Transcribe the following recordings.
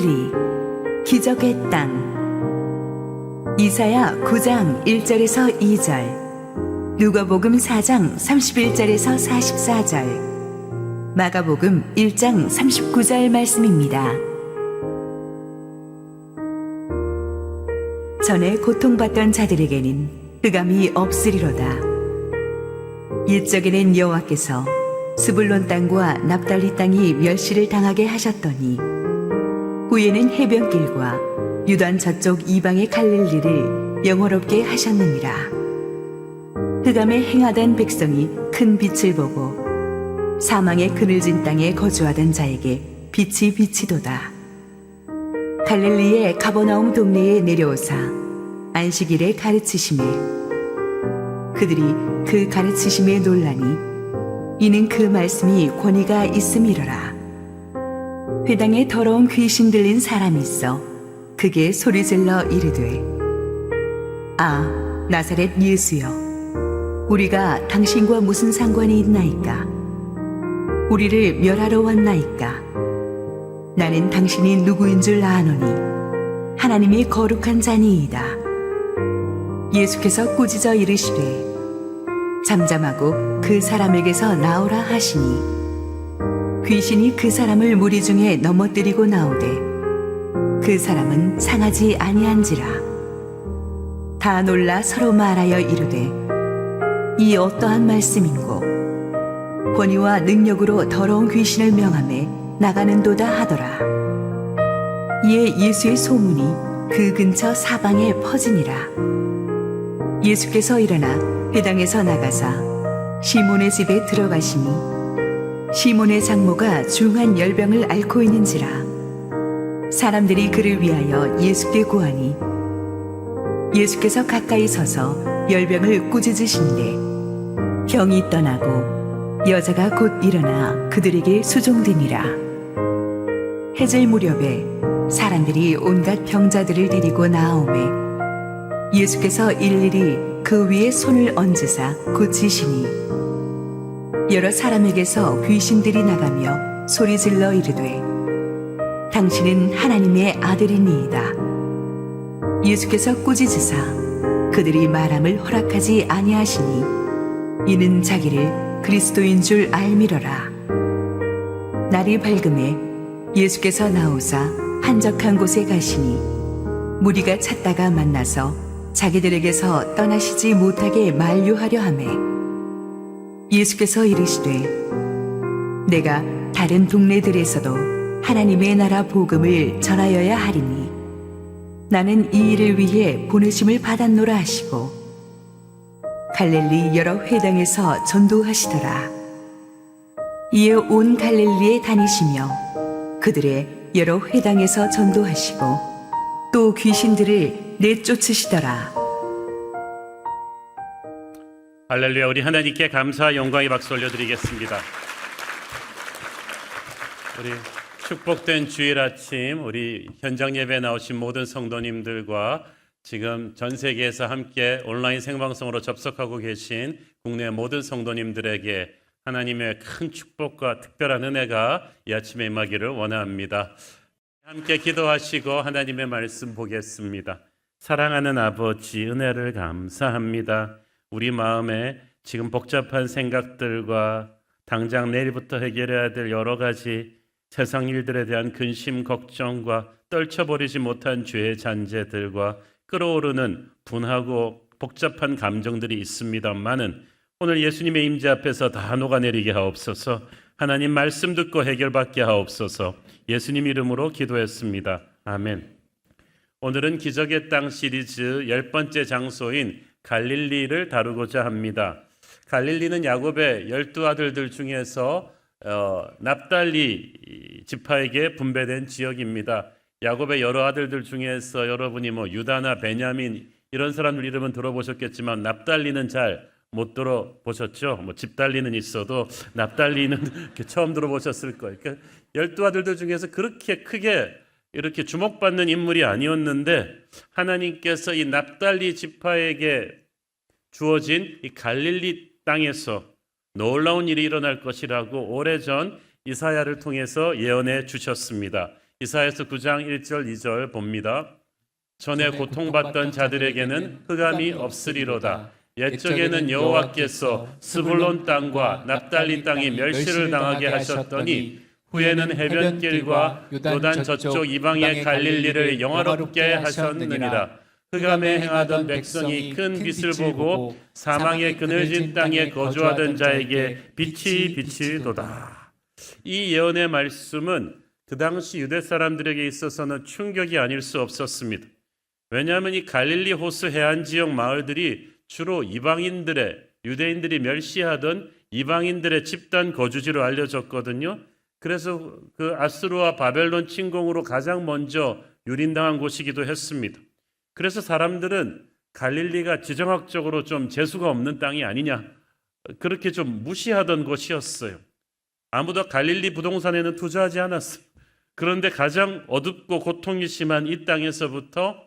갈릴리 기적의 땅. 이사야 9장 1절에서 2절, 누가복음 4장 31절에서 44절, 마가복음 1장 39절 말씀입니다. 전에 고통받던 자들에게는 흑암이 없으리로다. 옛적에는 여호와께서 스불론 땅과 납달리 땅이 멸시를 당하게 하셨더니 후에는 해변길과 유단 저쪽 이방의 갈릴리를 영화롭게 하셨느니라. 흑암에 행하던 백성이 큰 빛을 보고 사망의 그늘진 땅에 거주하던 자에게 빛이 비치도다. 갈릴리의 가버나움 동네에 내려오사 안식일에 가르치심에 그들이 그 가르치심에 놀라니 이는 그 말씀이 권위가 있음이로라. 회당에 더러운 귀신 들린 사람이 있어 그게 소리질러 이르되, 아, 나사렛 예수여, 우리가 당신과 무슨 상관이 있나이까? 우리를 멸하러 왔나이까? 나는 당신이 누구인 줄 아노니 하나님이 거룩한 자니이다. 예수께서 꾸짖어 이르시되 잠잠하고 그 사람에게서 나오라 하시니 귀신이 그 사람을 무리 중에 넘어뜨리고 나오되 그 사람은 상하지 아니한지라. 다 놀라 서로 말하여 이르되 이 어떠한 말씀인고 권위와 능력으로 더러운 귀신을 명하매 나가는도다 하더라. 이에 예수의 소문이 그 근처 사방에 퍼지니라. 예수께서 일어나 회당에서 나가사 시몬의 집에 들어가시니 시몬의 장모가 중한 열병을 앓고 있는지라. 사람들이 그를 위하여 예수께 구하니 예수께서 가까이 서서 열병을 꾸짖으시는데 병이 떠나고 여자가 곧 일어나 그들에게 수종되니라. 해질 무렵에 사람들이 온갖 병자들을 데리고 나오매 예수께서 일일이 그 위에 손을 얹으사 고치시니 여러 사람에게서 귀신들이 나가며 소리질러 이르되 당신은 하나님의 아들이니이다. 예수께서 꾸짖으사 그들이 말함을 허락하지 아니하시니 이는 자기를 그리스도인 줄 알미러라. 날이 밝음에 예수께서 나오사 한적한 곳에 가시니 무리가 찾다가 만나서 자기들에게서 떠나시지 못하게 만류하려 하매 예수께서 이르시되 내가 다른 동네들에서도 하나님의 나라 복음을 전하여야 하리니 나는 이 일을 위해 보내심을 받았노라 하시고 갈릴리 여러 회당에서 전도하시더라. 이에 온 갈릴리에 다니시며 그들의 여러 회당에서 전도하시고 또 귀신들을 내쫓으시더라. 할렐루야. 우리 하나님께 감사와 영광의 박수 올려드리겠습니다. 우리 축복된 주일 아침, 우리 현장 예배에 나오신 모든 성도님들과 지금 전 세계에서 함께 온라인 생방송으로 접속하고 계신 국내 모든 성도님들에게 하나님의 큰 축복과 특별한 은혜가 이 아침에 임하기를 원합니다. 함께 기도하시고 하나님의 말씀 보겠습니다. 사랑하는 아버지, 은혜를 감사합니다. 우리 마음에 지금 복잡한 생각들과 당장 내일부터 해결해야 될 여러 가지 세상 일들에 대한 근심, 걱정과 떨쳐버리지 못한 죄의 잔재들과 끓어오르는 분하고 복잡한 감정들이 있습니다만은 오늘 예수님의 임재 앞에서 다 녹아내리게 하옵소서. 하나님 말씀 듣고 해결받게 하옵소서. 예수님 이름으로 기도했습니다. 아멘. 오늘은 기적의 땅 시리즈 10번째 장소인 갈릴리를 다루고자 합니다. 갈릴리는 야곱의 12아들들 중에서 납달리 지파에게 분배된 지역입니다. 야곱의 여러 아들들 중에서 여러분이 유다나 베냐민 이런 사람들 이름은 들어보셨겠지만 납달리는 잘 못 들어보셨죠? 집달리는 있어도 납달리는 처음 들어보셨을 거예요. 그러니까 12아들들 중에서 그렇게 크게 이렇게 주목받는 인물이 아니었는데 하나님께서 이 납달리 지파에게 주어진 이 갈릴리 땅에서 놀라운 일이 일어날 것이라고 오래전 이사야를 통해서 예언해 주셨습니다. 이사야서 9장 1절 2절 봅니다. 전에 고통받던 자들에게는 흑암이 없으리로다. 옛적에는 여호와께서 스불론 땅과 납달리 땅이 멸시를 당하게 하셨더니 후에는 해변길과 요단 저쪽 이방의 갈릴리를 영화롭게 하셨느니라. 흑암에 행하던 백성이 큰 빛을 보고 사망의 그늘진 땅에 거주하던 자에게 빛이 비치도다. 이 예언의 말씀은 그 당시 유대 사람들에게 있어서는 충격이 아닐 수 없었습니다. 왜냐하면 이 갈릴리 호수 해안 지역 마을들이 주로 이방인들의, 유대인들이 멸시하던 이방인들의 집단 거주지로 알려졌거든요. 그래서 그 아수르와 바벨론 침공으로 가장 먼저 유린당한 곳이기도 했습니다. 그래서 사람들은 갈릴리가 지정학적으로 좀 재수가 없는 땅이 아니냐, 그렇게 좀 무시하던 곳이었어요. 아무도 갈릴리 부동산에는 투자하지 않았어요. 그런데 가장 어둡고 고통이 심한 이 땅에서부터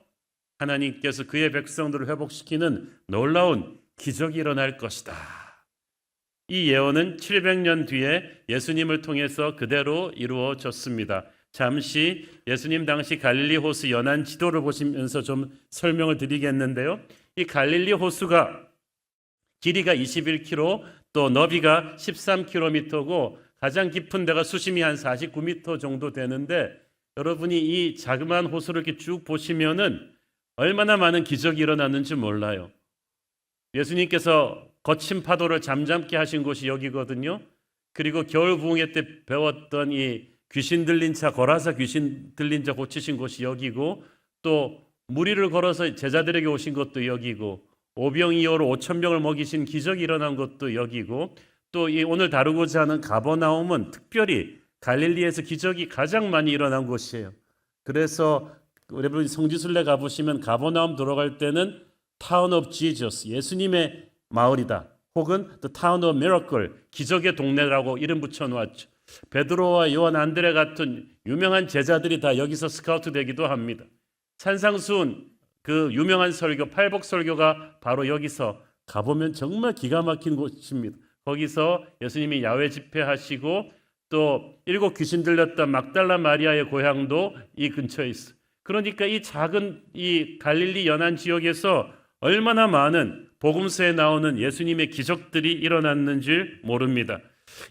하나님께서 그의 백성들을 회복시키는 놀라운 기적이 일어날 것이다. 이 예언은 700년 뒤에 예수님을 통해서 그대로 이루어졌습니다. 잠시 예수님 당시 갈릴리 호수 연안 지도를 보시면서 좀 설명을 드리겠는데요. 이 갈릴리 호수가 길이가 21km, 또 너비가 13km고 가장 깊은 데가 수심이 한 49m 정도 되는데, 여러분이 이 자그마한 호수를 이렇게 쭉 보시면은 얼마나 많은 기적이 일어났는지 몰라요. 예수님께서 거친 파도를 잠잠케 하신 곳이 여기거든요. 그리고 겨울 부흥회 때 배웠던 이 귀신 들린 자, 거라사 귀신 들린 자 고치신 곳이 여기고, 또 무리를 걸어서 제자들에게 오신 것도 여기고, 오병이어로 5,000명을 먹이신 기적이 일어난 것도 여기고, 또 이 오늘 다루고자 하는 가버나움은 특별히 갈릴리에서 기적이 가장 많이 일어난 곳이에요. 그래서 여러분 성지순례 가보시면 가버나움 들어갈 때는 타운 오브 지저스, 예수님의 마을이다, 혹은 The Town of Miracle, 기적의 동네라고 이름 붙여놓았죠. 베드로와 요한, 안드레 같은 유명한 제자들이 다 여기서 스카우트 되기도 합니다. 산상수훈, 그 유명한 설교, 팔복 설교가 바로 여기서 가보면 정말 기가 막힌 곳입니다. 거기서 예수님이 야외 집회하시고, 또 7 귀신 들렸던 막달라 마리아의 고향도 이 근처에 있어요. 그러니까 이 작은 이 갈릴리 연안 지역에서 얼마나 많은 복음서에 나오는 예수님의 기적들이 일어났는지 모릅니다.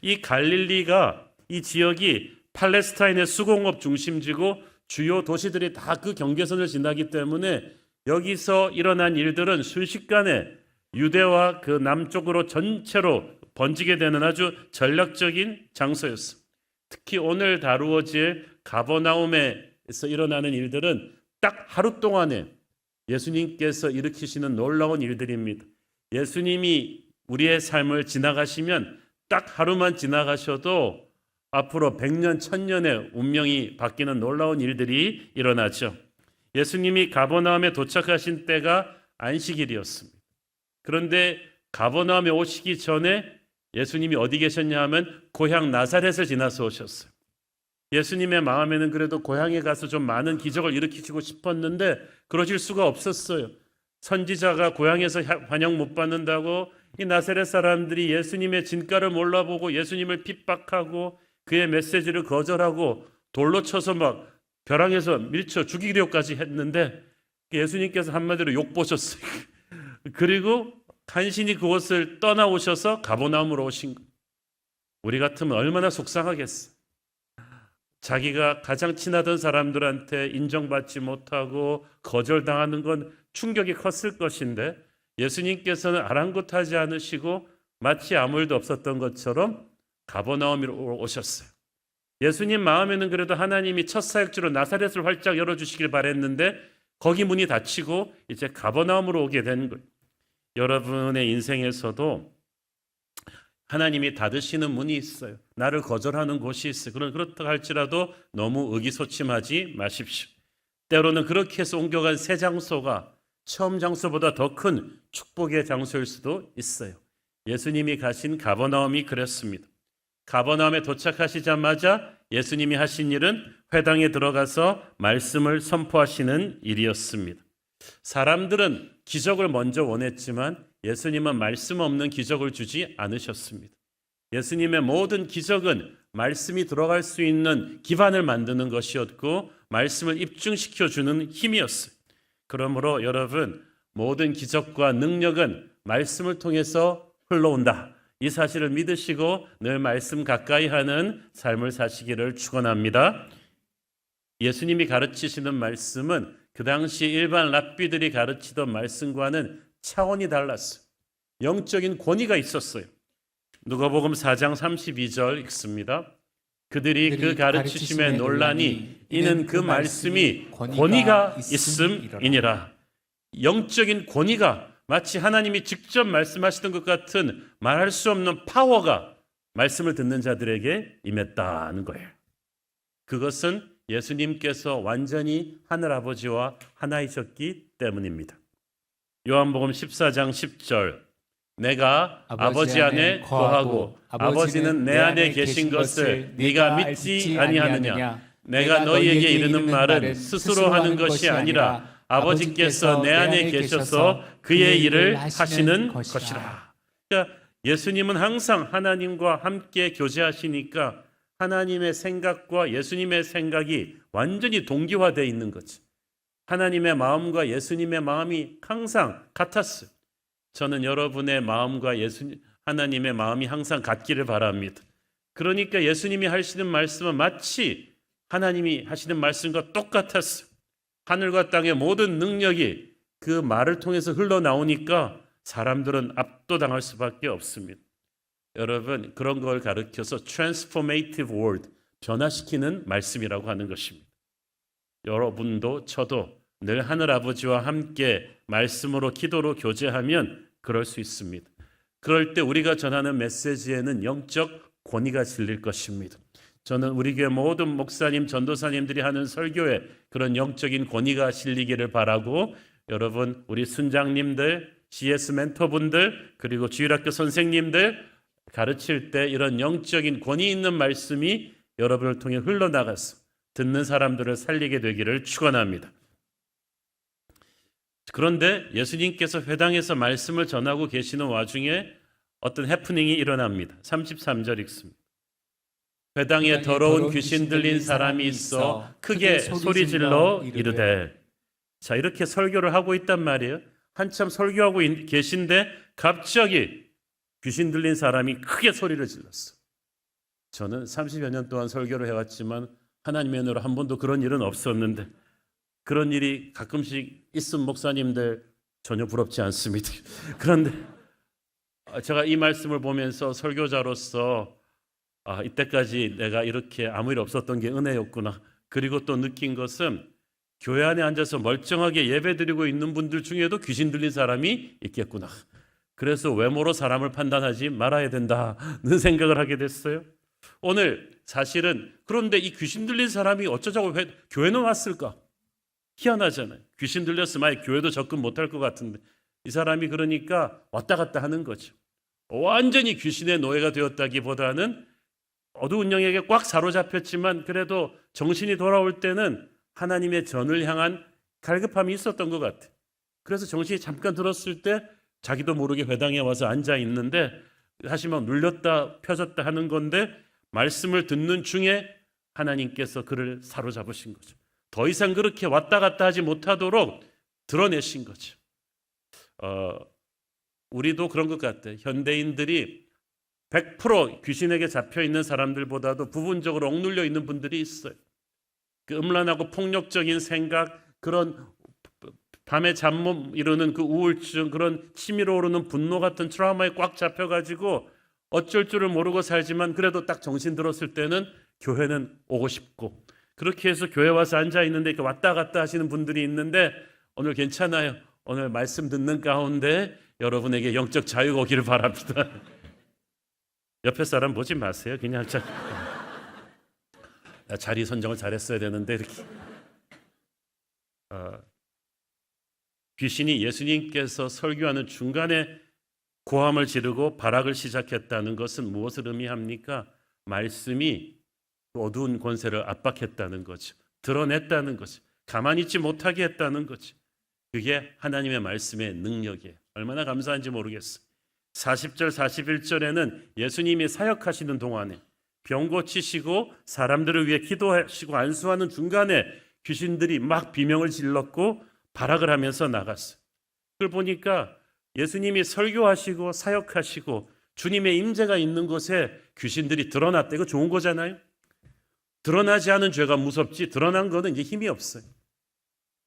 이 갈릴리가, 이 지역이 팔레스타인의 수공업 중심지고 주요 도시들이 다 그 경계선을 지나기 때문에 여기서 일어난 일들은 순식간에 유대와 그 남쪽으로 전체로 번지게 되는 아주 전략적인 장소였습니다. 특히 오늘 다루어질 가버나움에서 일어나는 일들은 딱 하루 동안에 예수님께서 일으키시는 놀라운 일들입니다. 예수님이 우리의 삶을 지나가시면 딱 하루만 지나가셔도 앞으로 100년, 1000년의 운명이 바뀌는 놀라운 일들이 일어나죠. 예수님이 가버나움에 도착하신 때가 안식일이었습니다. 그런데 가버나움에 오시기 전에 예수님이 어디 계셨냐 하면 고향 나사렛을 지나서 오셨어요. 예수님의 마음에는 그래도 고향에 가서 좀 많은 기적을 일으키시고 싶었는데 그러실 수가 없었어요. 선지자가 고향에서 환영 못 받는다고 이 나사렛 사람들이 예수님의 진가를 몰라보고 예수님을 핍박하고 그의 메시지를 거절하고 돌로 쳐서 막 벼랑에서 밀쳐 죽이려까지 했는데 예수님께서 한마디로 욕보셨어요. 그리고 간신히 그곳을 떠나오셔서 가버나움으로 오신 거예요. 우리 같으면 얼마나 속상하겠어. 자기가 가장 친하던 사람들한테 인정받지 못하고 거절당하는 건 충격이 컸을 것인데 예수님께서는 아랑곳하지 않으시고 마치 아무 일도 없었던 것처럼 가버나움으로 오셨어요. 예수님 마음에는 그래도 하나님이 첫 사역지로 나사렛을 활짝 열어주시길 바랬는데 거기 문이 닫히고 이제 가버나움으로 오게 된 거예요. 여러분의 인생에서도 하나님이 닫으시는 문이 있어요. 나를 거절하는 곳이 있어요. 그렇다 할지라도 너무 의기소침하지 마십시오. 때로는 그렇게 해서 옮겨간 새 장소가 처음 장소보다 더 큰 축복의 장소일 수도 있어요. 예수님이 가신 가버나움이 그랬습니다. 가버나움에 도착하시자마자 예수님이 하신 일은 회당에 들어가서 말씀을 선포하시는 일이었습니다. 사람들은 기적을 먼저 원했지만 예수님은 말씀 없는 기적을 주지 않으셨습니다. 예수님의 모든 기적은 말씀이 들어갈 수 있는 기반을 만드는 것이었고 말씀을 입증시켜 주는 힘이었어요. 그러므로 여러분, 모든 기적과 능력은 말씀을 통해서 흘러온다. 이 사실을 믿으시고 늘 말씀 가까이 하는 삶을 사시기를 축원합니다. 예수님이 가르치시는 말씀은 그 당시 일반 랍비들이 가르치던 말씀과는 차원이 달랐어요. 영적인 권위가 있었어요. 누가복음 4장 32절 읽습니다. 그들이 그 가르치심에 놀라니 이는 그 말씀이 권위가 있음이니라. 영적인 권위가 마치 하나님이 직접 말씀하시던 것 같은 말할 수 없는 파워가 말씀을 듣는 자들에게 임했다는 거예요. 그것은 예수님께서 완전히 하늘아버지와 하나이셨기 때문입니다. 요한복음 14장 10절 내가 아버지 안에 거하고 아버지는 내 안에 계신 것을 네가 믿지 아니하느냐. 내가 너희에게 이르는 말은 스스로 하는 것이 아니라 아버지께서 내 안에 계셔서 그의 일을 하시는 것이라. 그러니까 예수님은 항상 하나님과 함께 교제하시니까 하나님의 생각과 예수님의 생각이 완전히 동기화되어 있는 거죠. 하나님의 마음과 예수님의 마음이 항상 같았어요. 저는 여러분의 마음과 하나님의 마음이 항상 같기를 바랍니다. 그러니까 예수님이 하시는 말씀은 마치 하나님이 하시는 말씀과 똑같았어요. 하늘과 땅의 모든 능력이 그 말을 통해서 흘러나오니까 사람들은 압도당할 수밖에 없습니다. 여러분, 그런 걸 가르쳐서 transformative word, 변화시키는 말씀이라고 하는 것입니다. 여러분도 저도 늘 하늘아버지와 함께 말씀으로 기도로 교제하면 그럴 수 있습니다. 그럴 때 우리가 전하는 메시지에는 영적 권위가 실릴 것입니다. 저는 우리 교회 모든 목사님, 전도사님들이 하는 설교에 그런 영적인 권위가 실리기를 바라고 여러분, 우리 순장님들, CS 멘토분들, 그리고 주일학교 선생님들 가르칠 때 이런 영적인 권위 있는 말씀이 여러분을 통해 흘러나가서 듣는 사람들을 살리게 되기를 축원합니다. 그런데 예수님께서 회당에서 말씀을 전하고 계시는 와중에 어떤 해프닝이 일어납니다. 33절 읽습니다. 회당에 더러운 귀신 들린 사람이 있어 크게 소리질러 이르되. 자, 이렇게 설교를 하고 있단 말이에요. 한참 설교하고 계신데 갑자기 귀신 들린 사람이 크게 소리를 질렀어. 저는 30여 년 동안 설교를 해왔지만 하나님의 은혜로 한 번도 그런 일은 없었는데 그런 일이 가끔씩 있은 목사님들 전혀 부럽지 않습니다. 그런데 제가 이 말씀을 보면서 설교자로서 이때까지 내가 이렇게 아무 일 없었던 게 은혜였구나. 그리고 또 느낀 것은 교회 안에 앉아서 멀쩡하게 예배드리고 있는 분들 중에도 귀신 들린 사람이 있겠구나. 그래서 외모로 사람을 판단하지 말아야 된다는 생각을 하게 됐어요. 오늘 사실은 그런데 이 귀신 들린 사람이 어쩌자고 교회는 왔을까? 희한하잖아요. 귀신 들렸으면 아예 교회도 접근 못할 것 같은데 이 사람이 그러니까 왔다 갔다 하는 거죠. 완전히 귀신의 노예가 되었다기보다는 어두운 영역에 꽉 사로잡혔지만 그래도 정신이 돌아올 때는 하나님의 전을 향한 갈급함이 있었던 것 같아요. 그래서 정신이 잠깐 들었을 때 자기도 모르게 회당에 와서 앉아 있는데 사실 막 눌렸다 펴졌다 하는 건데 말씀을 듣는 중에 하나님께서 그를 사로잡으신 거죠. 더 이상 그렇게 왔다 갔다 하지 못하도록 드러내신 거죠. 우리도 그런 것 같아요. 현대인들이 100% 귀신에게 잡혀 있는 사람들보다도 부분적으로 억눌려 있는 분들이 있어요. 그 음란하고 폭력적인 생각, 그런 밤에 잠 못 이루는 그 우울증, 그런 치밀어 오르는 분노 같은 트라우마에 꽉 잡혀가지고 어쩔 줄을 모르고 살지만 그래도 딱 정신 들었을 때는 교회는 오고 싶고 그렇게 해서 교회 와서 앉아 있는데 이렇게 왔다 갔다 하시는 분들이 있는데 오늘 괜찮아요. 오늘 말씀 듣는 가운데 여러분에게 영적 자유가 오기를 바랍니다. 옆에 사람 보지 마세요. 그냥 자리 선정을 잘했어야 되는데 이렇게 귀신이 예수님께서 설교하는 중간에 고함을 지르고 발악을 시작했다는 것은 무엇을 의미합니까? 말씀이 어두운 권세를 압박했다는 거죠. 드러냈다는 거죠. 가만히 있지 못하게 했다는 거죠. 그게 하나님의 말씀의 능력이에요. 얼마나 감사한지 모르겠어요. 40절 41절에는 예수님이 사역하시는 동안에 병 고치시고 사람들을 위해 기도하시고 안수하는 중간에 귀신들이 막 비명을 질렀고 발악을 하면서 나갔어요. 그걸 보니까 예수님이 설교하시고 사역하시고 주님의 임재가 있는 곳에 귀신들이 드러났다. 이거 좋은 거잖아요. 드러나지 않은 죄가 무섭지 드러난 거는 이제 힘이 없어요.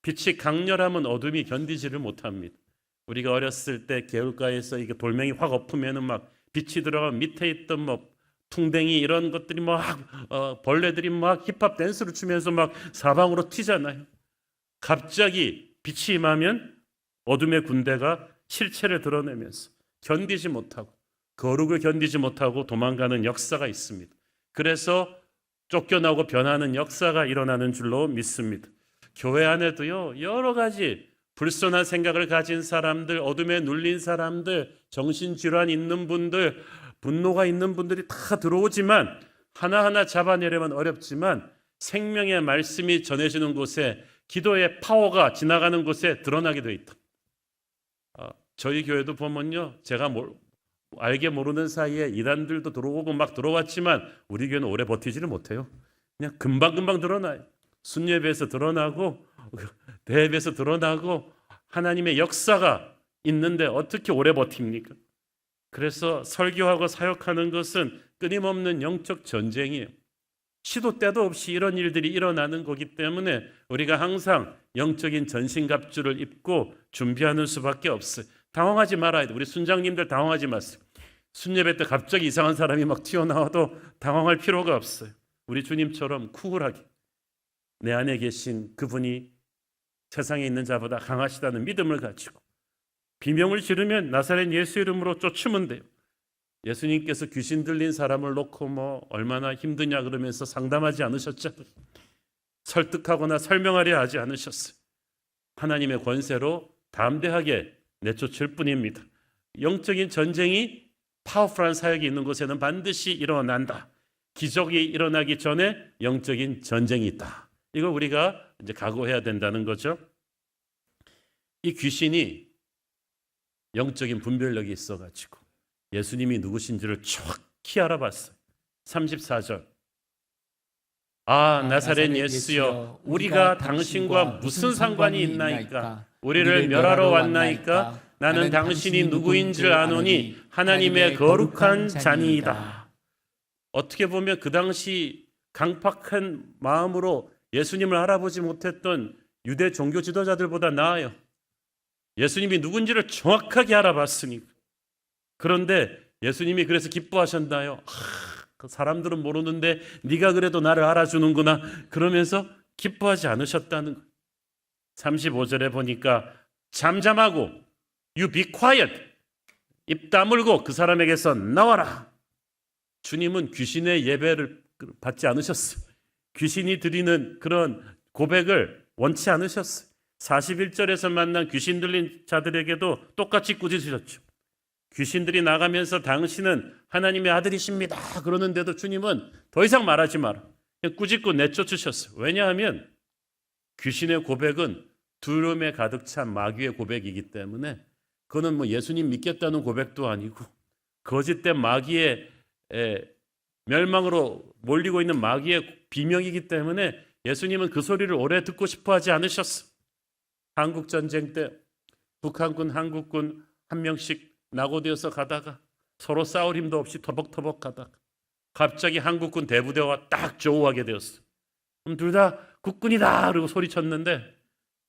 빛이 강렬하면 어둠이 견디지를 못합니다. 우리가 어렸을 때 개울가에서 이게 돌멩이 확 엎으면은 막 빛이 들어가 밑에 있던 뭐 퉁댕이 이런 것들이 막 벌레들이 막 힙합 댄스를 추면서 막 사방으로 튀잖아요. 갑자기 빛이 임하면 어둠의 군대가 실체를 드러내면서 견디지 못하고 거룩을 견디지 못하고 도망가는 역사가 있습니다. 그래서 쫓겨나고 변하는 역사가 일어나는 줄로 믿습니다. 교회 안에도요, 여러 가지 불선한 생각을 가진 사람들, 어둠에 눌린 사람들, 정신질환 있는 분들, 분노가 있는 분들이 다 들어오지만 하나하나 잡아내려면 어렵지만 생명의 말씀이 전해지는 곳에 기도의 파워가 지나가는 곳에 드러나게 되어 있다. 저희 교회도 보면요, 제가 알게 모르는 사이에 이단들도 들어오고 막 들어왔지만 우리 교회는 오래 버티지를 못해요. 그냥 금방금방 드러나요. 순예배에서 드러나고 대예배에서 드러나고 하나님의 역사가 있는데 어떻게 오래 버팁니까? 그래서 설교하고 사역하는 것은 끊임없는 영적 전쟁이에요. 시도 때도 없이 이런 일들이 일어나는 거기 때문에 우리가 항상 영적인 전신갑주를 입고 준비하는 수밖에 없어요. 당황하지 말아야 돼. 우리 순장님들 당황하지 마세요. 순예배 때 갑자기 이상한 사람이 막 튀어나와도 당황할 필요가 없어요. 우리 주님처럼 쿨하게 내 안에 계신 그분이 세상에 있는 자보다 강하시다는 믿음을 가지고 비명을 지르면 나사렛 예수 이름으로 쫓으면 돼요. 예수님께서 귀신 들린 사람을 놓고 뭐 얼마나 힘드냐 그러면서 상담하지 않으셨잖아요. 설득하거나 설명하려 하지 않으셨어요. 하나님의 권세로 담대하게 내쫓을 뿐입니다. 영적인 전쟁이 파워풀한 사역이 있는 곳에는 반드시 일어난다. 기적이 일어나기 전에 영적인 전쟁이 있다. 이걸 우리가 이제 각오해야 된다는 거죠. 이 귀신이 영적인 분별력이 있어가지고 예수님이 누구신지를 정확히 알아봤어요. 34절. 나사렛 예수여, 우리가 당신과 무슨 상관이 있나이까? 우리를 멸하러 왔나이까? 나는 당신이 누구인 줄 아노니 하나님의 거룩한 자니이다. 어떻게 보면 그 당시 강팍한 마음으로 예수님을 알아보지 못했던 유대 종교 지도자들보다 나아요. 예수님이 누군지를 정확하게 알아봤으니까. 그런데 예수님이 그래서 기뻐하셨나요? 그 사람들은 모르는데 네가 그래도 나를 알아주는구나. 그러면서 기뻐하지 않으셨다는 거예요. 35절에 보니까 잠잠하고 You be quiet. 입 다물고 그 사람에게서 나와라. 주님은 귀신의 예배를 받지 않으셨어요. 귀신이 드리는 그런 고백을 원치 않으셨어요. 41절에서 만난 귀신 들린 자들에게도 똑같이 꾸짖으셨죠. 귀신들이 나가면서 당신은 하나님의 아들이십니다. 그러는데도 주님은 더 이상 말하지 마라. 그냥 꾸짖고 내쫓으셨어요. 왜냐하면 귀신의 고백은 두려움에 가득 찬 마귀의 고백이기 때문에 그거는 뭐 예수님 믿겠다는 고백도 아니고 거짓된 마귀의 멸망으로 몰리고 있는 마귀의 비명이기 때문에 예수님은 그 소리를 오래 듣고 싶어 하지 않으셨어. 한국전쟁 때 북한군, 한국군 한 명씩 낙오되어서 가다가 서로 싸울 힘도 없이 터벅터벅 가다가 갑자기 한국군 대부대와 딱 조우하게 되었어. 그럼 둘 다 국군이다 그러고 소리쳤는데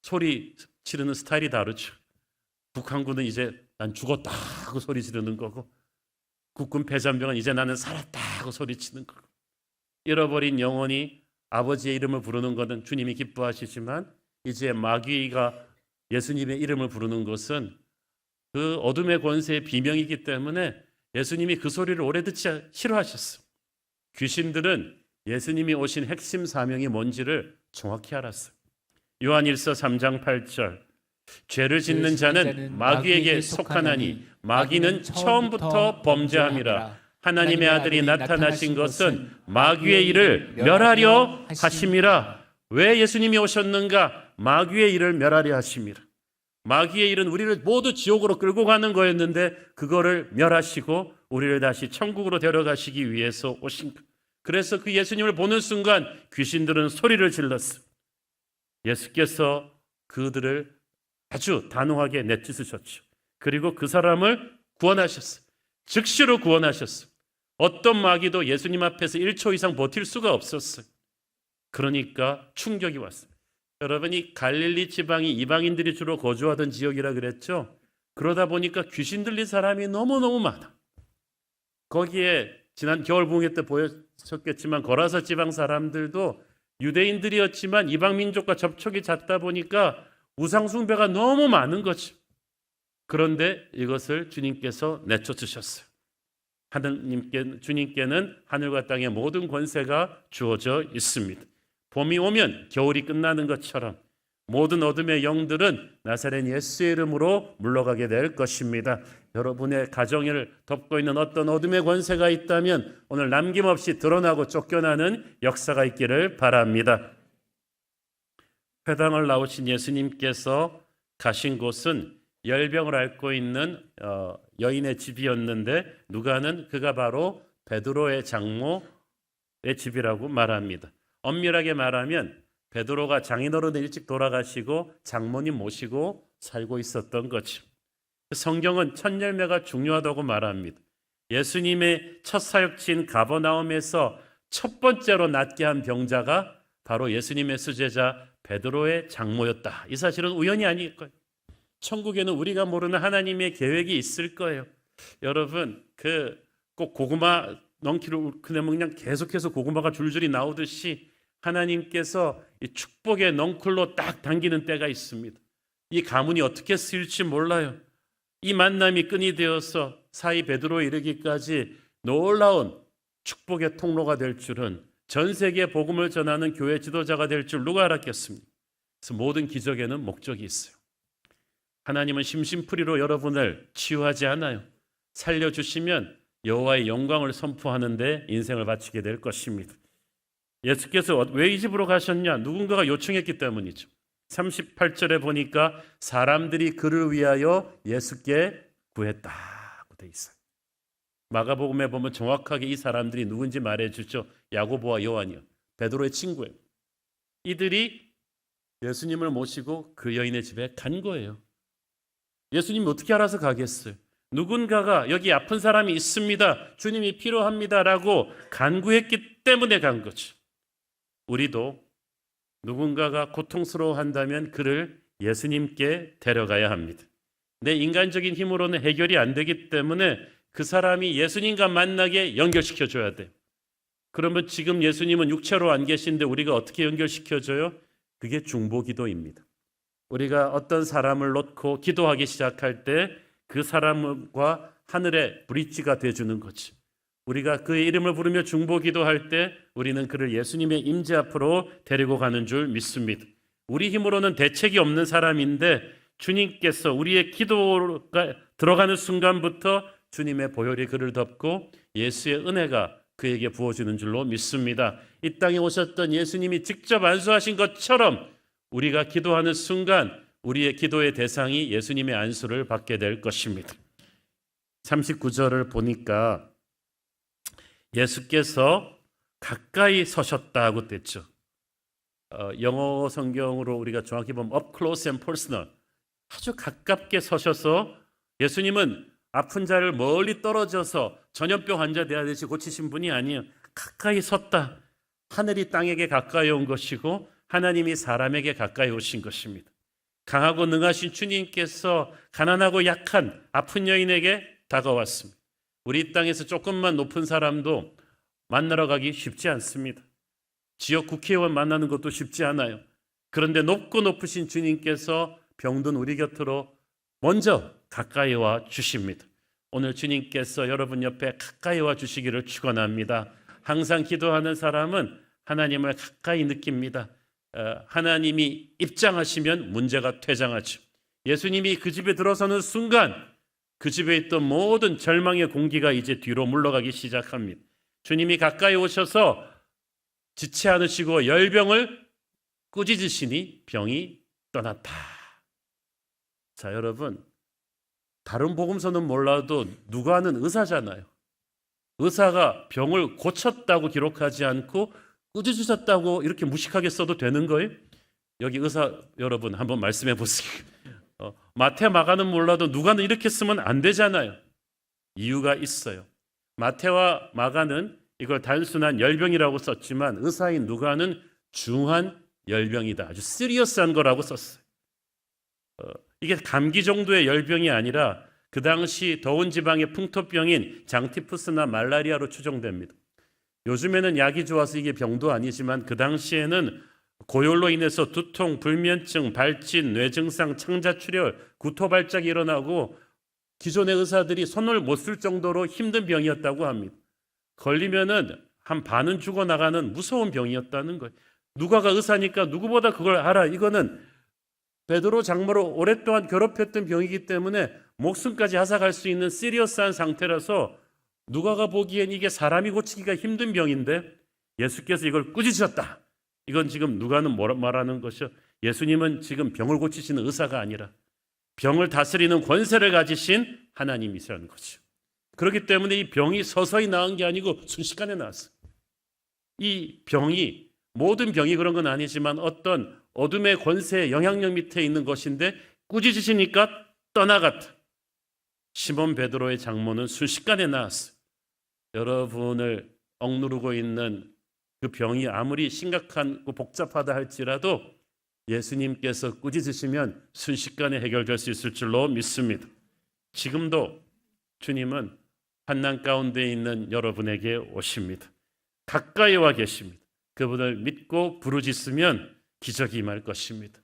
소리 지르는 스타일이 다르죠. 북한군은 이제 난 죽었다 하고 소리 지르는 거고 국군 패잔병은 이제 나는 살았다 하고 소리치는 거고 잃어버린 영혼이 아버지의 이름을 부르는 것은 주님이 기뻐하시지만 이제 마귀가 예수님의 이름을 부르는 것은 그 어둠의 권세의 비명이기 때문에 예수님이 그 소리를 오래 듣지 싫어하셨어요. 귀신들은 예수님이 오신 핵심 사명이 뭔지를 정확히 알았어요. 요한일서 3장 8절 죄를 짓는 자는 마귀에게 속하나니 마귀는 처음부터 범죄함이라. 하나님의 아들이 나타나신 것은 마귀의 일을 멸하려 하심이라. 왜 예수님이 오셨는가? 마귀의 일을 멸하려 하심이라. 마귀의 일은 우리를 모두 지옥으로 끌고 가는 거였는데 그거를 멸하시고 우리를 다시 천국으로 데려가시기 위해서 오신 것. 그래서 그 예수님을 보는 순간 귀신들은 소리를 질렀어요. 예수께서 그들을 아주 단호하게 내쫓으셨죠. 그리고 그 사람을 구원하셨어요. 즉시로 구원하셨어요. 어떤 마귀도 예수님 앞에서 1초 이상 버틸 수가 없었어요. 그러니까 충격이 왔어요. 여러분이 갈릴리 지방이 이방인들이 주로 거주하던 지역이라 그랬죠. 그러다 보니까 귀신 들린 사람이 너무너무 많아. 거기에 지난 겨울 부흥회 때 보셨겠지만 거라사 지방 사람들도 유대인들이었지만 이방 민족과 접촉이 잦다 보니까 우상 숭배가 너무 많은 거죠. 그런데 이것을 주님께서 내쫓으셨어요. 주님께는 하늘과 땅의 모든 권세가 주어져 있습니다. 봄이 오면 겨울이 끝나는 것처럼 모든 어둠의 영들은 나사렛 예수의 이름으로 물러가게 될 것입니다. 여러분의 가정을 덮고 있는 어떤 어둠의 권세가 있다면 오늘 남김없이 드러나고 쫓겨나는 역사가 있기를 바랍니다. 회당을 나오신 예수님께서 가신 곳은 열병을 앓고 있는 여인의 집이었는데 누가는 그가 바로 베드로의 장모의 집이라고 말합니다. 엄밀하게 말하면 베드로가 장인어른을 일찍 돌아가시고 장모님 모시고 살고 있었던 거죠. 성경은 첫 열매가 중요하다고 말합니다. 예수님의 첫 사역지인 가버나움에서 첫 번째로 낫게 한 병자가 바로 예수님의 수제자 베드로의 장모였다. 이 사실은 우연이 아닐 거예요. 천국에는 우리가 모르는 하나님의 계획이 있을 거예요. 여러분, 꼭 고구마 넝키를 그냥 그냥 계속해서 고구마가 줄줄이 나오듯이 하나님께서 이 축복의 넝쿨로 딱 당기는 때가 있습니다. 이 가문이 어떻게 쓰일지 몰라요. 이 만남이 끈이 되어서 사이 베드로에 이르기까지 놀라운 축복의 통로가 될 줄은, 전 세계에 복음을 전하는 교회 지도자가 될 줄 누가 알았겠습니까? 그래서 모든 기적에는 목적이 있어요. 하나님은 심심풀이로 여러분을 치유하지 않아요. 살려주시면 여호와의 영광을 선포하는 데 인생을 바치게 될 것입니다. 예수께서 왜 이 집으로 가셨냐? 누군가가 요청했기 때문이죠. 38절에 보니까 사람들이 그를 위하여 예수께 구했다고 돼 있어요. 마가복음에 보면 정확하게 이 사람들이 누군지 말해주죠. 야고보와 요한이요. 베드로의 친구예요. 이들이 예수님을 모시고 그 여인의 집에 간 거예요. 예수님이 어떻게 알아서 가겠어요? 누군가가 여기 아픈 사람이 있습니다. 주님이 필요합니다라고 간구했기 때문에 간 거죠. 우리도 누군가가 고통스러워한다면 그를 예수님께 데려가야 합니다. 내 인간적인 힘으로는 해결이 안 되기 때문에 그 사람이 예수님과 만나게 연결시켜줘야 돼요. 그러면 지금 예수님은 육체로 안 계신데 우리가 어떻게 연결시켜줘요? 그게 중보기도입니다. 우리가 어떤 사람을 놓고 기도하기 시작할 때 그 사람과 하늘의 브릿지가 되어주는 거지. 우리가 그의 이름을 부르며 중보기도할 때 우리는 그를 예수님의 임재 앞으로 데리고 가는 줄 믿습니다. 우리 힘으로는 대책이 없는 사람인데 주님께서 우리의 기도가 들어가는 순간부터 주님의 보혈이 그를 덮고 예수의 은혜가 그에게 부어지는 줄로 믿습니다. 이 땅에 오셨던 예수님이 직접 안수하신 것처럼 우리가 기도하는 순간 우리의 기도의 대상이 예수님의 안수를 받게 될 것입니다. 39절을 보니까 예수께서 가까이 서셨다고 됐죠. 영어 성경으로 우리가 정확히 보면 up close and personal, 아주 가깝게 서셔서, 예수님은 아픈 자를 멀리 떨어져서 전염병 환자 대하듯이 고치신 분이 아니에요. 가까이 섰다. 하늘이 땅에게 가까이 온 것이고 하나님이 사람에게 가까이 오신 것입니다. 강하고 능하신 주님께서 가난하고 약한 아픈 여인에게 다가왔습니다. 우리 땅에서 조금만 높은 사람도 만나러 가기 쉽지 않습니다. 지역 국회의원 만나는 것도 쉽지 않아요. 그런데 높고 높으신 주님께서 병든 우리 곁으로 먼저 가까이 와 주십니다. 오늘 주님께서 여러분 옆에 가까이 와 주시기를 축원합니다. 항상 기도하는 사람은 하나님을 가까이 느낍니다. 하나님이 입장하시면 문제가 퇴장하죠. 예수님이 그 집에 들어서는 순간 그 집에 있던 모든 절망의 공기가 이제 뒤로 물러가기 시작합니다. 주님이 가까이 오셔서 지치 않으시고 열병을 꾸짖으시니 병이 떠났다. 자, 여러분, 다른 복음서는 몰라도 누가는 의사잖아요. 의사가 병을 고쳤다고 기록하지 않고 꾸짖으셨다고 이렇게 무식하게 써도 되는 거예요? 여기 의사 여러분 한번 말씀해 보세요. 마태, 마가는 몰라도 누가는 이렇게 쓰면 안 되잖아요. 이유가 있어요. 마태와 마가는 이걸 단순한 열병이라고 썼지만 의사인 누가는 중한 열병이다. 아주 시리어스한 거라고 썼어요. 이게 감기 정도의 열병이 아니라 그 당시 더운 지방의 풍토병인 장티푸스나 말라리아로 추정됩니다. 요즘에는 약이 좋아서 이게 병도 아니지만 그 당시에는 고열로 인해서 두통, 불면증, 발진, 뇌증상, 창자출혈, 구토발작이 일어나고 기존의 의사들이 손을 못 쓸 정도로 힘든 병이었다고 합니다. 걸리면은 한 반은 죽어나가는 무서운 병이었다는 거예요. 누가가 의사니까 누구보다 그걸 알아. 이거는 베드로 장모를 오랫동안 괴롭혔던 병이기 때문에 목숨까지 앗아갈 수 있는 시리어스한 상태라서 누가가 보기엔 이게 사람이 고치기가 힘든 병인데 예수께서 이걸 꾸짖으셨다. 이건 지금 누가는 뭐라 말하는 것이요? 예수님은 지금 병을 고치시는 의사가 아니라 병을 다스리는 권세를 가지신 하나님이시라는 거죠. 그렇기 때문에 이 병이 서서히 나은 게 아니고 순식간에 나왔어요. 이 병이 모든 병이 그런 건 아니지만 어떤 어둠의 권세의 영향력 밑에 있는 것인데 꾸짖으시니까 떠나갔다. 시몬 베드로의 장모는 순식간에 나았어요. 여러분을 억누르고 있는 그 병이 아무리 심각하고 복잡하다 할지라도 예수님께서 꾸짖으시면 순식간에 해결될 수 있을 줄로 믿습니다. 지금도 주님은 환난 가운데 있는 여러분에게 오십니다. 가까이 와 계십니다. 그분을 믿고 부르짖으면 기적이 임할 것입니다.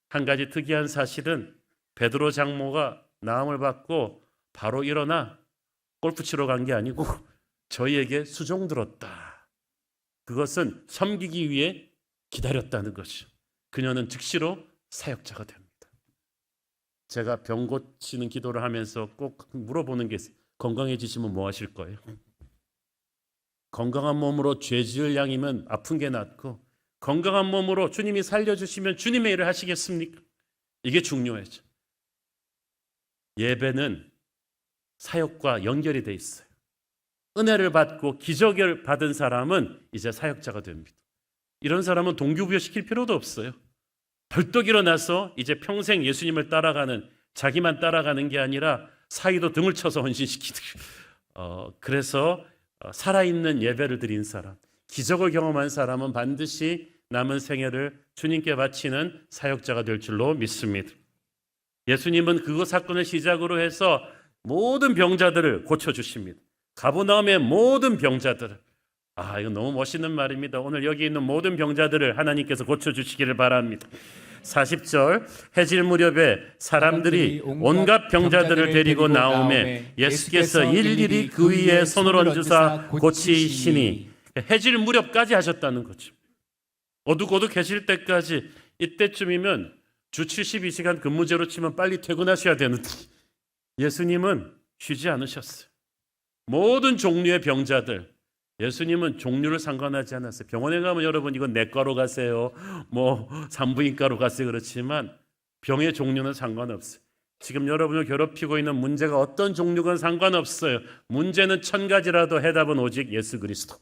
한 가지 특이한 사실은 베드로 장모가 나음을 받고 바로 일어나 골프 치러 간 게 아니고 저희에게 수종 들었다. 그것은 섬기기 위해 기다렸다는 것이죠. 그녀는 즉시로 사역자가 됩니다. 제가 병 고치는 기도를 하면서 꼭 물어보는 게 있어요. 건강해지시면 뭐 하실 거예요? 건강한 몸으로 죄 지을 양이면 아픈 게 낫고 건강한 몸으로 주님이 살려주시면 주님의 일을 하시겠습니까? 이게 중요하죠. 예배는 사역과 연결이 돼 있어요. 은혜를 받고 기적을 받은 사람은 이제 사역자가 됩니다. 이런 사람은 동기부여 시킬 필요도 없어요. 벌떡 일어나서 이제 평생 예수님을 따라가는, 자기만 따라가는 게 아니라 사이도 등을 쳐서 헌신시키는. 그래서 살아있는 예배를 드린 사람, 기적을 경험한 사람은 반드시 남은 생애를 주님께 바치는 사역자가 될 줄로 믿습니다. 예수님은 그 사건을 시작으로 해서 모든 병자들을 고쳐주십니다. 가버나움의 모든 병자들을. 이거 너무 멋있는 말입니다. 오늘 여기 있는 모든 병자들을 하나님께서 고쳐주시기를 바랍니다. 40절, 해질 무렵에 사람들이 온갖 병자들을 데리고 나오매 예수께서 일일이 그 위에 손을 얹으사 고치시니, 해질 무렵까지 하셨다는 거죠. 어둑어둑해질 때까지. 이때쯤이면 주 72시간 근무제로 치면 빨리 퇴근하셔야 되는데 예수님은 쉬지 않으셨어요. 모든 종류의 병자들, 예수님은 종류를 상관하지 않았어요. 병원에 가면 여러분 이건 내과로 가세요, 뭐 산부인과로 가세요 그렇지만 병의 종류는 상관없어요. 지금 여러분을 괴롭히고 있는 문제가 어떤 종류건 상관없어요. 문제는 1000가지라도 해답은 오직 예수 그리스도.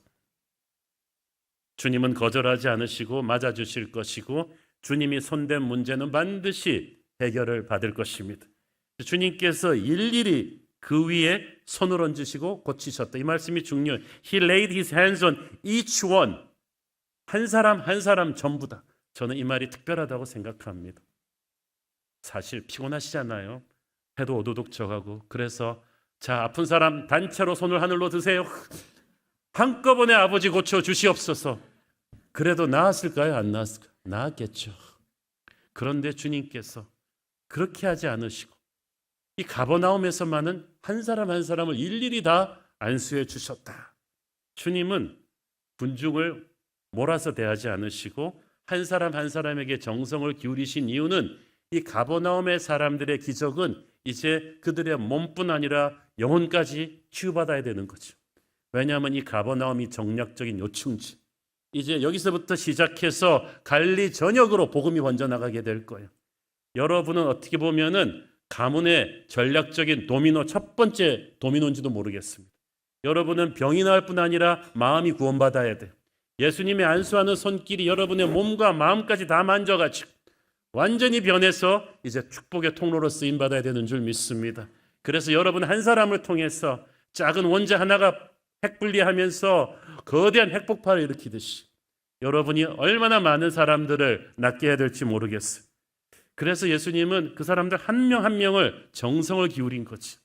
주님은 거절하지 않으시고 맞아주실 것이고 주님이 손댄 문제는 반드시 해결을 받을 것입니다. 주님께서 일일이 그 위에 손을 얹으시고 고치셨다. 이 말씀이 중요해요. He laid his hands on each one. 한 사람 한 사람 전부 다. 저는 이 말이 특별하다고 생각합니다. 사실 피곤하시잖아요. 해도 오도독 져가고. 그래서 자, 아픈 사람 단체로 손을 하늘로 드세요. 한꺼번에 아버지 고쳐 주시옵소서. 그래도 나았을까요? 안 나았을까요? 나았겠죠. 그런데 주님께서 그렇게 하지 않으시고 이 가버나움에서만은 한 사람 한 사람을 일일이 다 안수해 주셨다. 주님은 군중을 몰아서 대하지 않으시고 한 사람 한 사람에게 정성을 기울이신 이유는 이 가버나움의 사람들의 기적은 이제 그들의 몸뿐 아니라 영혼까지 치유받아야 되는 거죠. 왜냐하면 이 가버나움이 정략적인 요충지. 이제 여기서부터 시작해서 갈리 전역으로 복음이 번져나가게 될 거예요. 여러분은 어떻게 보면은 가문의 전략적인 도미노, 첫 번째 도미노인지도 모르겠습니다. 여러분은 병이 나을 뿐 아니라 마음이 구원받아야 돼요. 예수님의 안수하는 손길이 여러분의 몸과 마음까지 다 만져가지고 완전히 변해서 이제 축복의 통로로 쓰임받아야 되는 줄 믿습니다. 그래서 여러분 한 사람을 통해서 작은 원자 하나가 핵분리하면서 거대한 핵폭발을 일으키듯이 여러분이 얼마나 많은 사람들을 낫게 해야 될지 모르겠어요. 그래서 예수님은 그 사람들 한 명 한 명을 정성을 기울인 거지.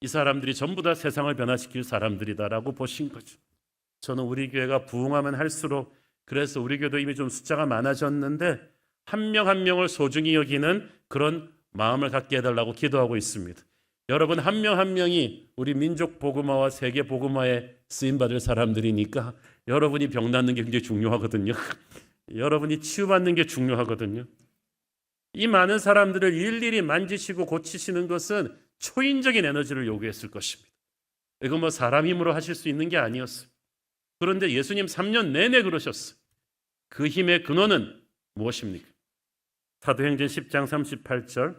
이 사람들이 전부 다 세상을 변화시킬 사람들이다라고 보신 거죠. 저는 우리 교회가 부흥하면 할수록, 그래서 우리 교회도 이미 좀 숫자가 많아졌는데 한 명 한 명을 소중히 여기는 그런 마음을 갖게 해달라고 기도하고 있습니다. 여러분 한 명 한 명이 우리 민족 복음화와 세계 복음화에 쓰임받을 사람들이니까 여러분이 병 낫는 게 굉장히 중요하거든요. 여러분이 치유받는 게 중요하거든요. 이 많은 사람들을 일일이 만지시고 고치시는 것은 초인적인 에너지를 요구했을 것입니다. 이거 뭐 사람 힘으로 하실 수 있는 게 아니었어요. 그런데 예수님 3년 내내 그러셨어요. 그 힘의 근원은 무엇입니까? 사도행전 10장 38절,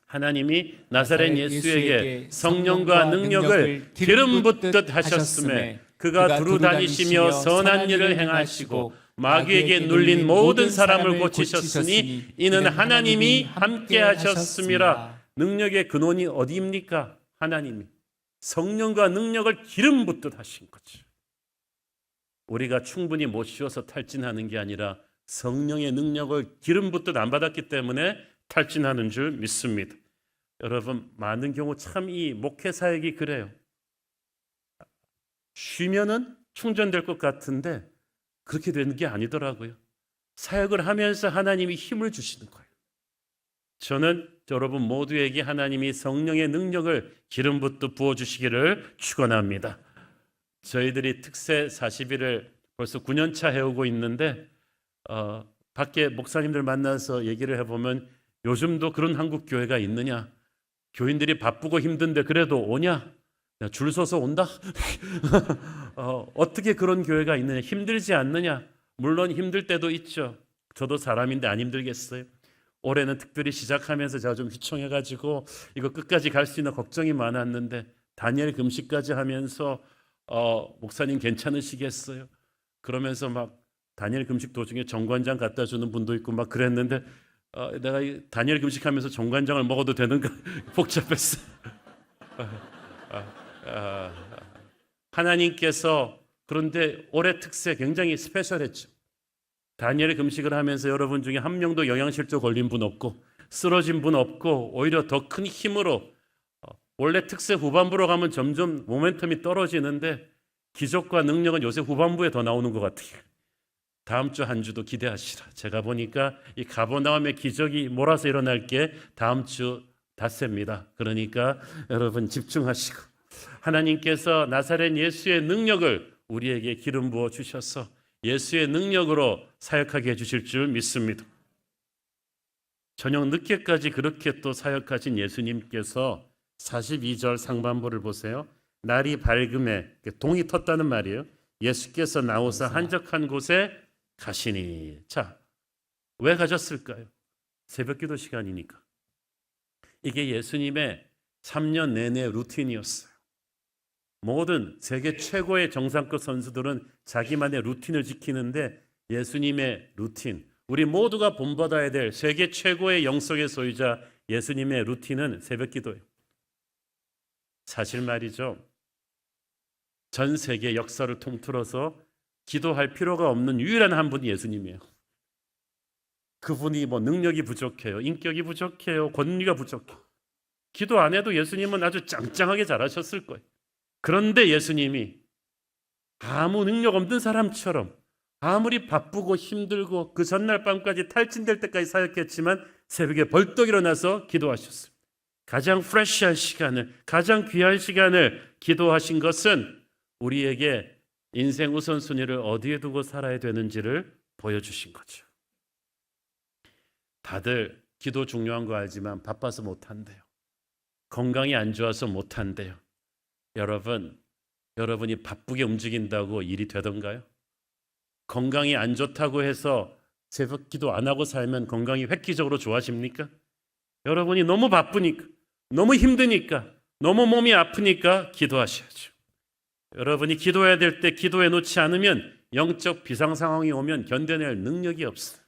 하나님이 나사렛 예수에게 성령과 능력을 기름 붓듯 하셨음에 그가 두루 다니시며 선한 일을 행하시고 마귀에게 눌린 모든 사람을 고치셨으니 이는 하나님이 함께 하셨음이라. 능력의 근원이 어디입니까? 하나님이 성령과 능력을 기름 붓듯 하신 거죠. 우리가 충분히 못 쉬어서 탈진하는 게 아니라 성령의 능력을 기름 붓듯 안 받았기 때문에 탈진하는 줄 믿습니다. 여러분 많은 경우 참 이 목회 사역이 그래요. 쉬면은 충전될 것 같은데 그렇게 되는 게 아니더라고요. 사역을 하면서 하나님이 힘을 주시는 거예요. 저는 여러분 모두에게 하나님이 성령의 능력을 기름 붓듯 부어주시기를 축원합니다. 저희들이 특세 40일을 벌써 9년차 해오고 있는데 밖에 목사님들 만나서 얘기를 해보면 요즘도 그런 한국 교회가 있느냐? 교인들이 바쁘고 힘든데 그래도 오냐? 줄 서서 온다? 어떻게 그런 교회가 있느냐? 힘들지 않느냐? 물론 힘들 때도 있죠. 저도 사람인데 안 힘들겠어요? 올해는 특별히 시작하면서 제가 좀 휘청해가지고 이거 끝까지 갈 수 있는 걱정이 많았는데 다니엘 금식까지 하면서 목사님 괜찮으시겠어요? 그러면서 막 다니엘 금식 도중에 정관장 갖다 주는 분도 있고 막 그랬는데 내가 이 다니엘 금식하면서 정관장을 먹어도 되는가 복잡했어. 하나님께서 그런데 올해 특세 굉장히 스페셜했죠. 다니엘 금식을 하면서 여러분 중에 한 명도 영양실조 걸린 분 없고 쓰러진 분 없고 오히려 더 큰 힘으로 원래 특세 후반부로 가면 점점 모멘텀이 떨어지는데 기적과 능력은 요새 후반부에 더 나오는 것 같아요. 다음 주 한 주도 기대하시라. 제가 보니까 이 가버나움의 기적이 몰아서 일어날 게 다음 주 닷새입니다. 그러니까 여러분 집중하시고 하나님께서 나사렛 예수의 능력을 우리에게 기름 부어 주셔서 예수의 능력으로 사역하게 해주실 줄 믿습니다. 저녁 늦게까지 그렇게 또 사역하신 예수님께서 42절 상반부를 보세요. 날이 밝음에 동이 텄다는 말이에요. 예수께서 나오사 한적한 곳에 가시니. 자, 왜 가셨을까요? 새벽기도 시간이니까. 이게 예수님의 3년 내내 루틴이었어요. 모든 세계 최고의 정상급 선수들은 자기만의 루틴을 지키는데 예수님의 루틴, 우리 모두가 본받아야 될 세계 최고의 영성의 소유자 예수님의 루틴은 새벽기도예요. 사실 말이죠. 전 세계 역사를 통틀어서 기도할 필요가 없는 유일한 한 분이 예수님이에요. 그분이 뭐 능력이 부족해요, 인격이 부족해요, 권위가 부족해요. 기도 안 해도 예수님은 아주 짱짱하게 잘하셨을 거예요. 그런데 예수님이 아무 능력 없는 사람처럼 아무리 바쁘고 힘들고 그 전날 밤까지 탈진될 때까지 사역했지만 새벽에 벌떡 일어나서 기도하셨어요. 가장 프레시한 시간을, 가장 귀한 시간을 기도하신 것은 우리에게 인생 우선순위를 어디에 두고 살아야 되는지를 보여주신 거죠. 다들 기도 중요한 거 알지만 바빠서 못한대요. 건강이 안 좋아서 못한대요. 여러분이 바쁘게 움직인다고 일이 되던가요? 건강이 안 좋다고 해서 새벽 기도 안 하고 살면 건강이 획기적으로 좋아집니까? 여러분이 너무 바쁘니까, 너무 힘드니까, 너무 몸이 아프니까 기도하셔야죠. 여러분이 기도해야 될 때 기도해 놓지 않으면 영적 비상 상황이 오면 견뎌낼 능력이 없어요.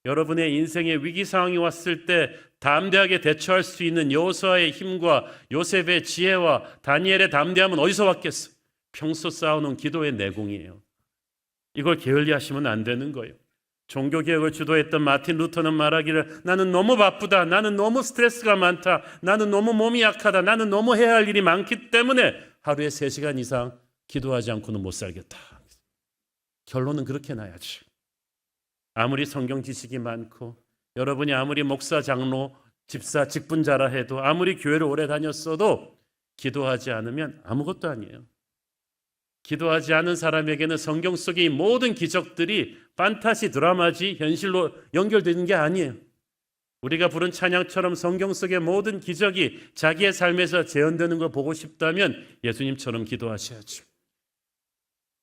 여러분의 인생의 위기 상황이 왔을 때 담대하게 대처할 수 있는 여호수아의 힘과 요셉의 지혜와 다니엘의 담대함은 어디서 왔겠어요? 평소 쌓아놓은 기도의 내공이에요. 이걸 게을리하시면 안 되는 거예요. 종교개혁을 주도했던 마틴 루터는 말하기를 나는 너무 바쁘다. 나는 너무 스트레스가 많다. 나는 너무 몸이 약하다. 나는 너무 해야 할 일이 많기 때문에 하루에 3시간 이상 기도하지 않고는 못 살겠다. 결론은 그렇게 나야지. 아무리 성경 지식이 많고 여러분이 아무리 목사, 장로, 집사, 직분자라 해도 아무리 교회를 오래 다녔어도 기도하지 않으면 아무것도 아니에요. 기도하지 않은 사람에게는 성경 속의 이 모든 기적들이 판타지 드라마지 현실로 연결되는 게 아니에요. 우리가 부른 찬양처럼 성경 속의 모든 기적이 자기의 삶에서 재현되는 걸 보고 싶다면 예수님처럼 기도하셔야죠.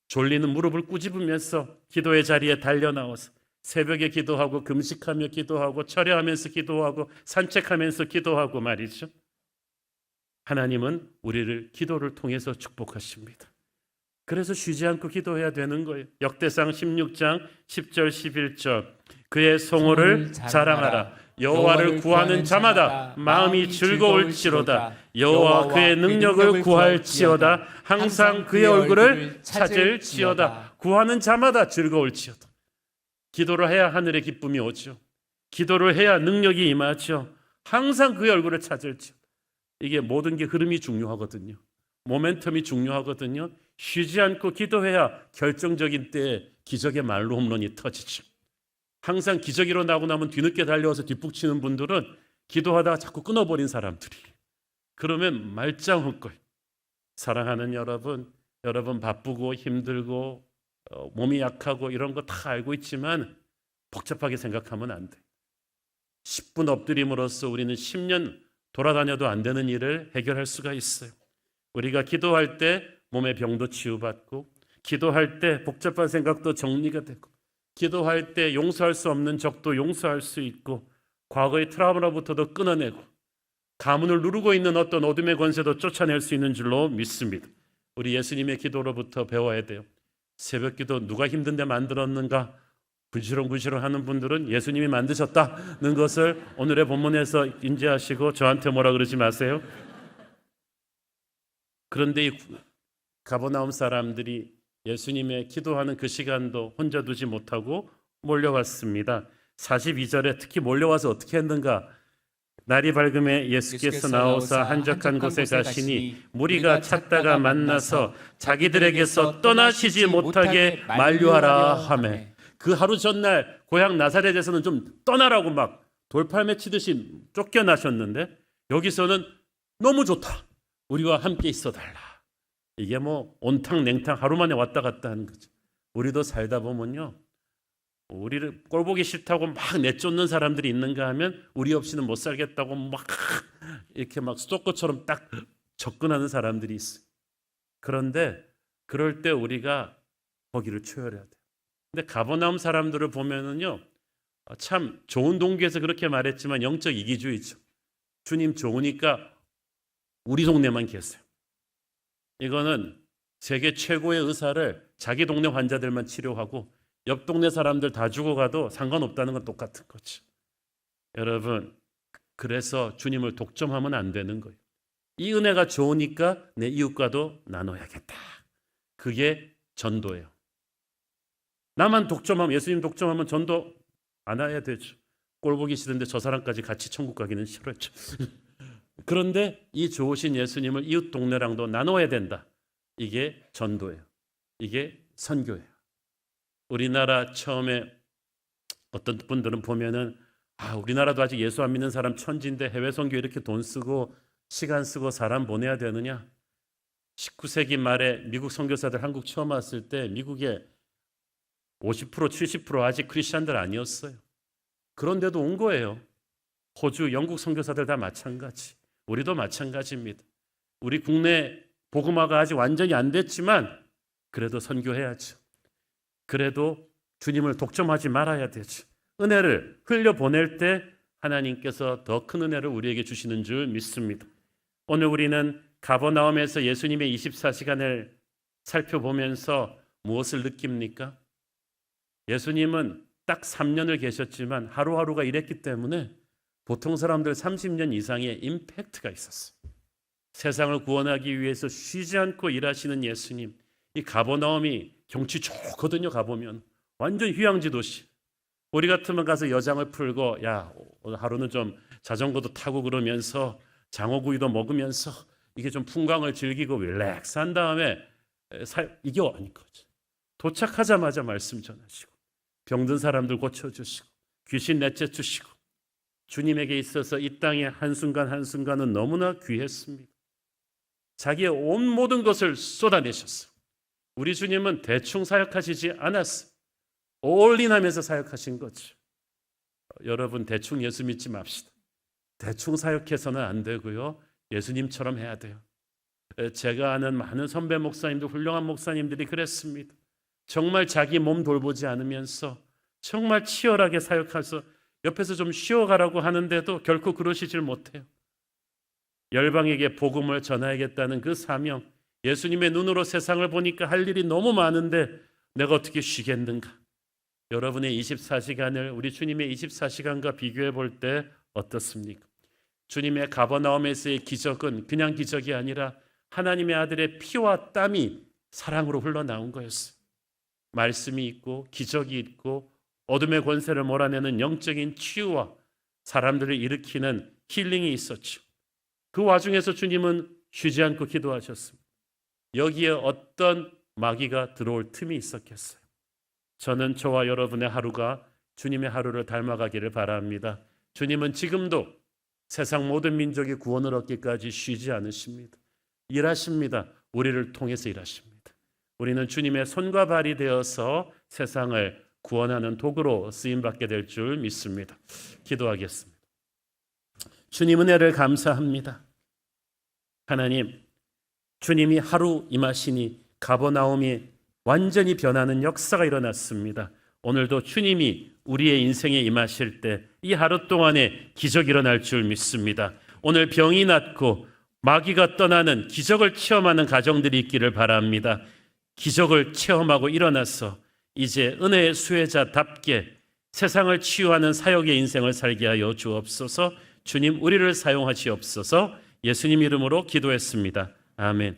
졸리는 무릎을 꾸짖으면서 기도의 자리에 달려나와서 새벽에 기도하고 금식하며 기도하고 철야하면서 기도하고 산책하면서 기도하고 말이죠. 하나님은 우리를 기도를 통해서 축복하십니다. 그래서 쉬지 않고 기도해야 되는 거예요. 역대상 16장 10절 11절 그의 성호를 자랑하라. 여호와를 구하는 자마다 마음이 즐거울지로다. 여호와 그의 능력을 구할지어다. 항상 그의 얼굴을 찾을지어다. 구하는 자마다 즐거울지어다. 기도를 해야 하늘의 기쁨이 오죠. 기도를 해야 능력이 임하죠. 항상 그의 얼굴을 찾을지어다. 이게 모든 게 흐름이 중요하거든요. 모멘텀이 중요하거든요. 쉬지 않고 기도해야 결정적인 때에 기적의 말로 홈런이 터지죠. 항상 기적이 일어나고 나면 뒤늦게 달려와서 뒷북치는 분들은 기도하다가 자꾸 끊어버린 사람들이. 그러면 말짱할 거예요. 사랑하는 여러분, 여러분 바쁘고 힘들고 몸이 약하고 이런 거 다 알고 있지만 복잡하게 생각하면 안 돼. 10분 엎드림으로써 우리는 10년 돌아다녀도 안 되는 일을 해결할 수가 있어요. 우리가 기도할 때 몸의 병도 치유받고, 기도할 때 복잡한 생각도 정리가 되고, 기도할 때 용서할 수 없는 적도 용서할 수 있고, 과거의 트라우마로부터도 끊어내고, 가문을 누르고 있는 어떤 어둠의 권세도 쫓아낼 수 있는 줄로 믿습니다. 우리 예수님의 기도로부터 배워야 돼요. 새벽 기도 누가 힘든데 만들었는가? 부지런부지런 하는 분들은 예수님이 만드셨다는 것을 오늘의 본문에서 인지하시고 저한테 뭐라 그러지 마세요. 그런데 이 가버나움 사람들이 예수님의 기도하는 그 시간도 혼자 두지 못하고 몰려왔습니다. 42절에 특히 몰려와서 어떻게 했는가? 날이 밝음에 예수께서 나오사 한적한 곳에 가시니 무리가 찾다가 만나서 자기들에게서 떠나시지 못하게 만류하라 하매. 그 하루 전날 고향 나사렛에서는 좀 떠나라고 막 돌팔매 치듯이 쫓겨나셨는데 여기서는 너무 좋다. 우리와 함께 있어 달라. 이게 뭐 온탕 냉탕 하루 만에 왔다 갔다 하는 거죠. 우리도 살다 보면요. 우리를 꼴보기 싫다고 막 내쫓는 사람들이 있는가 하면 우리 없이는 못 살겠다고 막 이렇게 막 스토커처럼 딱 접근하는 사람들이 있어요. 그런데 그럴 때 우리가 거기를 초월해야 돼요. 근데 가버나움 사람들을 보면은요. 참 좋은 동기에서 그렇게 말했지만 영적 이기주의죠. 주님 좋으니까 우리 동네만 계세요. 이거는 세계 최고의 의사를 자기 동네 환자들만 치료하고 옆 동네 사람들 다 죽어가도 상관없다는 건 똑같은 거죠. 여러분, 그래서 주님을 독점하면 안 되는 거예요. 이 은혜가 좋으니까 내 이웃과도 나눠야겠다. 그게 전도예요. 나만 독점하면, 예수님 독점하면 전도 안 해야 되죠. 꼴 보기 싫은데 저 사람까지 같이 천국 가기는 싫었죠. 그런데 이 좋으신 예수님을 이웃 동네랑도 나눠야 된다. 이게 전도예요. 이게 선교예요. 우리나라 처음에 어떤 분들은 보면은 우리나라도 아직 예수 안 믿는 사람 천지인데 해외 선교 이렇게 돈 쓰고 시간 쓰고 사람 보내야 되느냐? 19세기 말에 미국 선교사들 한국 처음 왔을 때 미국에 50% 70% 아직 크리스찬들 아니었어요. 그런데도 온 거예요. 호주, 영국 선교사들 다 마찬가지. 우리도 마찬가지입니다. 우리 국내 복음화가 아직 완전히 안 됐지만 그래도 선교해야죠. 그래도 주님을 독점하지 말아야 되죠. 은혜를 흘려보낼 때 하나님께서 더 큰 은혜를 우리에게 주시는 줄 믿습니다. 오늘 우리는 가버나움에서 예수님의 24시간을 살펴보면서 무엇을 느낍니까? 예수님은 딱 3년을 계셨지만 하루하루가 이랬기 때문에 보통 사람들 30년 이상의 임팩트가 있었어요. 세상을 구원하기 위해서 쉬지 않고 일하시는 예수님. 이 가버나움이 경치 좋거든요. 가보면 완전 휴양지 도시. 우리 같으면 가서 여장을 풀고 야 오늘 하루는 좀 자전거도 타고 그러면서 장어구이도 먹으면서 이게 좀 풍광을 즐기고 릴렉스한 다음에 이게 아닌 거죠. 도착하자마자 말씀 전하시고 병든 사람들 고쳐주시고 귀신 내쫓으시고 주님에게 있어서 이 땅의 한순간 한순간은 너무나 귀했습니다. 자기의 온 모든 것을 쏟아내셨어요. 우리 주님은 대충 사역하시지 않았어요. 올인하면서 사역하신 거죠. 여러분 대충 예수 믿지 맙시다. 대충 사역해서는 안 되고요. 예수님처럼 해야 돼요. 제가 아는 많은 선배 목사님들, 훌륭한 목사님들이 그랬습니다. 정말 자기 몸 돌보지 않으면서 정말 치열하게 사역해서 옆에서 좀 쉬어가라고 하는데도 결코 그러시질 못해요. 열방에게 복음을 전하야겠다는 그 사명, 예수님의 눈으로 세상을 보니까 할 일이 너무 많은데 내가 어떻게 쉬겠는가? 여러분의 24시간을 우리 주님의 24시간과 비교해 볼 때 어떻습니까? 주님의 가버나움에서의 기적은 그냥 기적이 아니라 하나님의 아들의 피와 땀이 사랑으로 흘러나온 거였어요. 말씀이 있고 기적이 있고 어둠의 권세를 몰아내는 영적인 치유와 사람들을 일으키는 힐링이 있었죠. 그 와중에서 주님은 쉬지 않고 기도하셨습니다. 여기에 어떤 마귀가 들어올 틈이 있었겠어요. 저는 저와 여러분의 하루가 주님의 하루를 닮아가기를 바랍니다. 주님은 지금도 세상 모든 민족이 구원을 얻기까지 쉬지 않으십니다. 일하십니다. 우리를 통해서 일하십니다. 우리는 주님의 손과 발이 되어서 세상을 구원하는 도구로 쓰임받게 될 줄 믿습니다. 기도하겠습니다. 주님 은혜를 감사합니다. 하나님, 주님이 하루 임하시니 가버나움이 완전히 변하는 역사가 일어났습니다. 오늘도 주님이 우리의 인생에 임하실 때 이 하루 동안에 기적이 일어날 줄 믿습니다. 오늘 병이 낫고 마귀가 떠나는 기적을 체험하는 가정들이 있기를 바랍니다. 기적을 체험하고 일어나서 이제 은혜의 수혜자답게 세상을 치유하는 사역의 인생을 살게 하여 주옵소서. 주님 우리를 사용하시옵소서. 예수님 이름으로 기도했습니다. 아멘.